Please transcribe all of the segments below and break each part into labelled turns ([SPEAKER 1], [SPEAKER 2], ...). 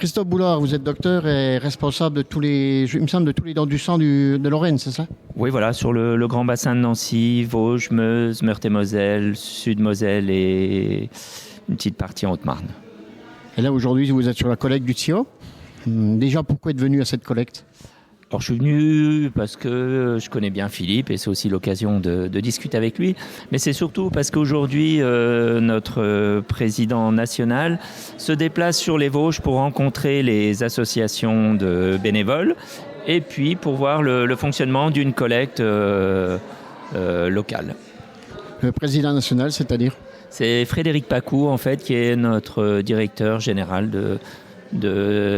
[SPEAKER 1] Christophe Boulard, vous êtes docteur et responsable de tous les dons du sang de Lorraine, c'est ça?
[SPEAKER 2] Oui, voilà, sur le grand bassin de Nancy, Vosges, Meuse, Meurthe-et-Moselle, Sud-Moselle et une petite partie en Haute-Marne.
[SPEAKER 1] Et là, aujourd'hui, vous êtes sur la collecte du TIO. Déjà, pourquoi êtes venu à cette collecte?
[SPEAKER 2] Alors, je suis venu parce que je connais bien Philippe et c'est aussi l'occasion de discuter avec lui. Mais c'est surtout parce qu'aujourd'hui, notre président national se déplace sur les Vosges pour rencontrer les associations de bénévoles et puis pour voir le fonctionnement d'une collecte locale.
[SPEAKER 1] Le président national, c'est-à-dire?
[SPEAKER 2] C'est Frédéric Pacou, en fait, qui est notre directeur général de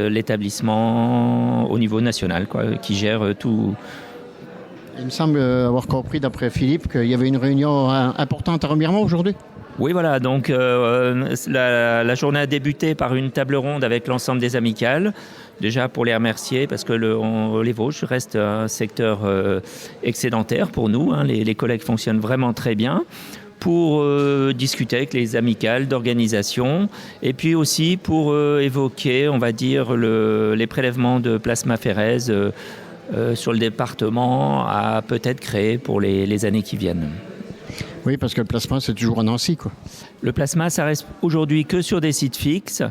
[SPEAKER 2] l'établissement au niveau national, qui gère tout.
[SPEAKER 1] Il me semble avoir compris, d'après Philippe, qu'il y avait une réunion importante à Remiremont aujourd'hui.
[SPEAKER 2] Oui, voilà. Donc, la journée a débuté par une table ronde avec l'ensemble des amicales. Déjà pour les remercier, parce que les Vosges restent un secteur excédentaire pour nous. Les collectes fonctionnent vraiment très bien. Pour discuter avec les amicales d'organisation et puis aussi pour évoquer, on va dire, les prélèvements de plasmaphéreses sur le département à peut-être créer pour les années qui viennent.
[SPEAKER 1] Oui, parce que le plasma, c'est toujours à Nancy, quoi.
[SPEAKER 2] Le plasma, ça reste aujourd'hui que sur des sites fixes.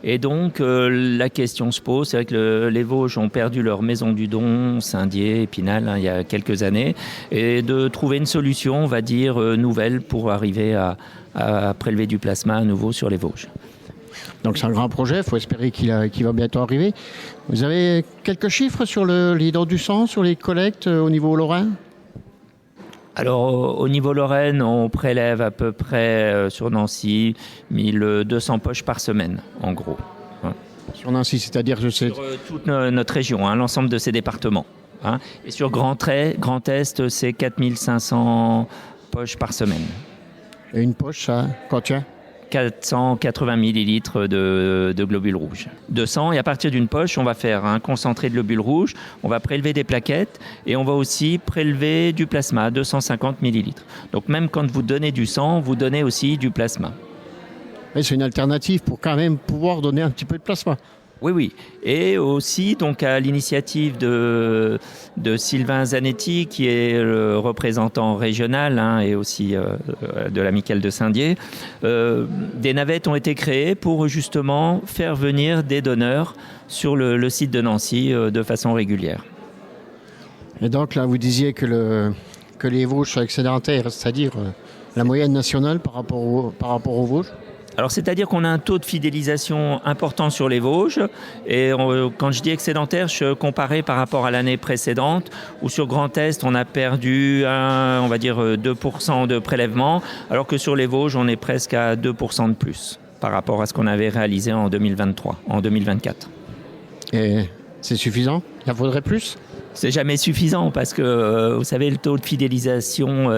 [SPEAKER 2] Et donc, la question se pose. C'est vrai que les Vosges ont perdu leur maison du don, Saint-Dié, Épinal, il y a quelques années. Et de trouver une solution, on va dire, nouvelle pour arriver à prélever du plasma à nouveau sur les Vosges.
[SPEAKER 1] Donc, c'est un grand projet. Il faut espérer qu'il va bientôt arriver. Vous avez quelques chiffres sur les dons du sang, sur les collectes au niveau lorrain?
[SPEAKER 2] Alors, au niveau Lorraine, on prélève à peu près sur Nancy 1200 poches par semaine, en gros.
[SPEAKER 1] Sur Nancy, c'est-à-dire,
[SPEAKER 2] sur toute notre région, l'ensemble de ces départements. Et sur Grand Est, c'est 4500 poches par semaine.
[SPEAKER 1] Et une poche, ça contient
[SPEAKER 2] 480 millilitres de globules rouges. De sang, et à partir d'une poche, on va faire un concentré de globules rouges, on va prélever des plaquettes et on va aussi prélever du plasma, 250 millilitres. Donc même quand vous donnez du sang, vous donnez aussi du plasma.
[SPEAKER 1] Mais c'est une alternative pour quand même pouvoir donner un petit peu de plasma.
[SPEAKER 2] Oui. Et aussi, donc, à l'initiative de Sylvain Zanetti, qui est le représentant régional et aussi de l'amicale de Saint-Dié, des navettes ont été créées pour justement faire venir des donneurs sur le site de Nancy de façon régulière.
[SPEAKER 1] Et donc là, vous disiez que les Vosges sont excédentaires, c'est-à-dire la moyenne nationale par rapport aux Vosges?
[SPEAKER 2] Alors, c'est-à-dire qu'on a un taux de fidélisation important sur les Vosges. Et quand je dis excédentaire, je comparais par rapport à l'année précédente, où sur Grand Est, on a perdu, on va dire, 2% de prélèvement, alors que sur les Vosges, on est presque à 2% de plus par rapport à ce qu'on avait réalisé en 2024.
[SPEAKER 1] Et c'est suffisant? Il en faudrait plus?
[SPEAKER 2] C'est jamais suffisant parce que, vous savez, le taux de fidélisation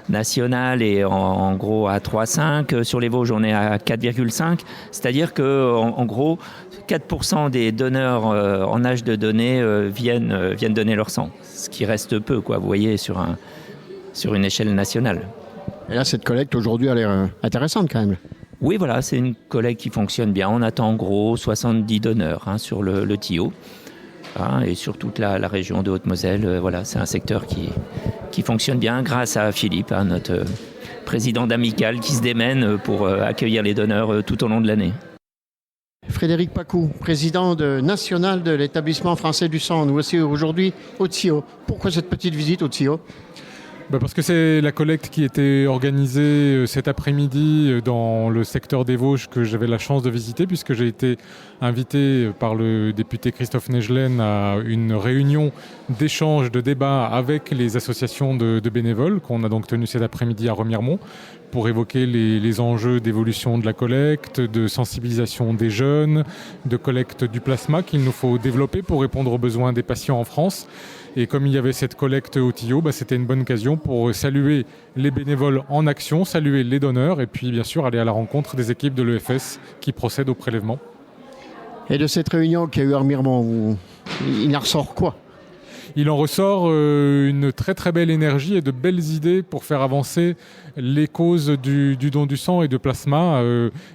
[SPEAKER 2] national est en gros à 3,5. Sur les Vosges, on est à 4,5. C'est-à-dire que, en gros, 4% des donneurs en âge de donner viennent donner leur sang. Ce qui reste peu, vous voyez, sur une échelle nationale.
[SPEAKER 1] Et là, cette collecte, aujourd'hui, a l'air intéressante quand même.
[SPEAKER 2] Oui, voilà, c'est une collecte qui fonctionne bien. On attend en gros 70 donneurs sur le TIO. Et sur toute la région de Haute-Moselle, c'est un secteur qui fonctionne bien grâce à Philippe, notre président d'amicale qui se démène pour accueillir les donneurs tout au long de l'année.
[SPEAKER 1] Frédéric Pacou, président national de l'établissement français du sang. Nous voici aujourd'hui au TIO. Pourquoi cette petite visite au TIO?
[SPEAKER 3] Parce que c'est la collecte qui était organisée cet après-midi dans le secteur des Vosges que j'avais la chance de visiter, puisque j'ai été invité par le député Christophe Negelen à une réunion d'échange, de débat avec les associations de bénévoles qu'on a donc tenu cet après-midi à Remiremont pour évoquer les enjeux d'évolution de la collecte, de sensibilisation des jeunes, de collecte du plasma qu'il nous faut développer pour répondre aux besoins des patients en France. Et comme il y avait cette collecte au TIO, c'était une bonne occasion pour saluer les bénévoles en action, saluer les donneurs et puis bien sûr aller à la rencontre des équipes de l'EFS qui procèdent au prélèvement.
[SPEAKER 1] Et de cette réunion qu'il y a eu à Remiremont, il en ressort quoi?
[SPEAKER 3] il en ressort une très très belle énergie et de belles idées pour faire avancer les causes du don du sang et de plasma.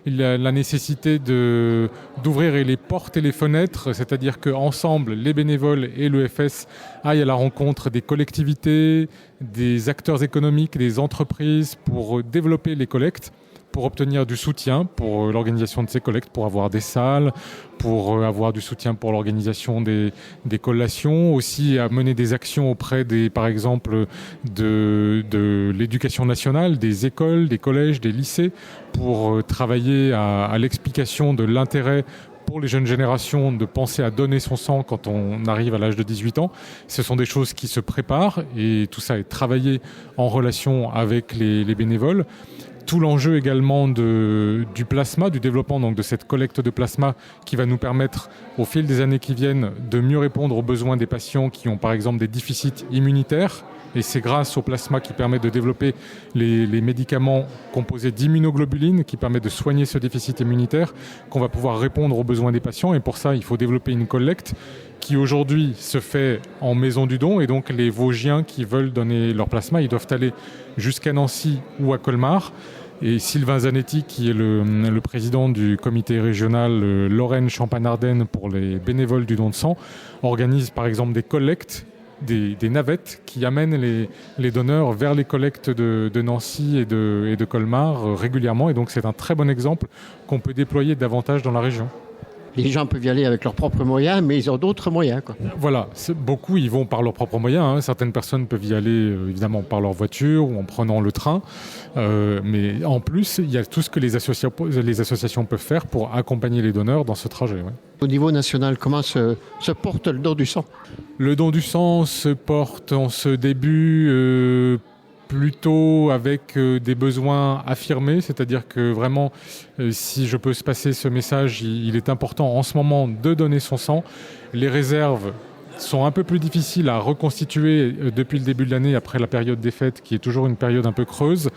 [SPEAKER 3] Il y a la nécessité d'ouvrir les portes et les fenêtres, c'est-à-dire qu'ensemble, les bénévoles et l'EFS aillent à la rencontre des collectivités, des acteurs économiques, des entreprises pour développer les collectes, pour obtenir du soutien pour l'organisation de ces collectes, pour avoir des salles, pour avoir du soutien pour l'organisation des collations, aussi à mener des actions auprès par exemple, de l'éducation nationale, des écoles, des collèges, des lycées, pour travailler à l'explication de l'intérêt pour les jeunes générations de penser à donner son sang quand on arrive à l'âge de 18 ans. Ce sont des choses qui se préparent et tout ça est travaillé en relation avec les bénévoles. Tout l'enjeu également du plasma, du développement donc de cette collecte de plasma qui va nous permettre au fil des années qui viennent de mieux répondre aux besoins des patients qui ont par exemple des déficits immunitaires. Et c'est grâce au plasma qui permet de développer les médicaments composés d'immunoglobulines qui permettent de soigner ce déficit immunitaire qu'on va pouvoir répondre aux besoins des patients. Et pour ça, il faut développer une collecte qui aujourd'hui se fait en maison du don. Et donc les Vosgiens qui veulent donner leur plasma, ils doivent aller jusqu'à Nancy ou à Colmar. Et Sylvain Zanetti, qui est le président du comité régional Lorraine-Champagne-Ardenne pour les bénévoles du don de sang, organise par exemple des collectes, des navettes qui amènent les donneurs vers les collectes de Nancy et de Colmar régulièrement. Et donc c'est un très bon exemple qu'on peut déployer davantage dans la région.
[SPEAKER 1] Les gens peuvent y aller avec leurs propres moyens, mais ils ont d'autres moyens, quoi.
[SPEAKER 3] Voilà, beaucoup y vont par leurs propres moyens. Hein. Certaines personnes peuvent y aller évidemment par leur voiture ou en prenant le train. Mais en plus, il y a tout ce que les associations peuvent faire pour accompagner les donneurs dans ce trajet. Ouais.
[SPEAKER 1] Au niveau national, comment se porte le don du sang ?
[SPEAKER 3] Le don du sang se porte en ce début plutôt avec des besoins affirmés, c'est-à-dire que vraiment, si je peux se passer ce message, il est important en ce moment de donner son sang. Les réserves sont un peu plus difficiles à reconstituer depuis le début de l'année, après la période des fêtes, qui est toujours une période un peu creuse.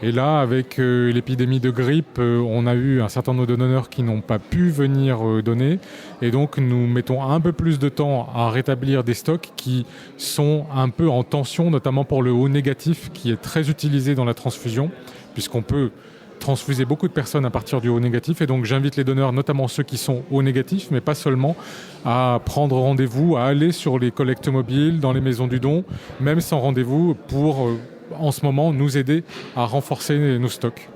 [SPEAKER 3] Et là, avec l'épidémie de grippe, on a eu un certain nombre de donneurs qui n'ont pas pu venir donner. Et donc, nous mettons un peu plus de temps à rétablir des stocks qui sont un peu en tension, notamment pour le O négatif, qui est très utilisé dans la transfusion, puisqu'on peut transfuser beaucoup de personnes à partir du O négatif. Et donc, j'invite les donneurs, notamment ceux qui sont O négatifs, mais pas seulement, à prendre rendez-vous, à aller sur les collectes mobiles, dans les maisons du don, même sans rendez-vous, pour en ce moment nous aider à renforcer nos stocks.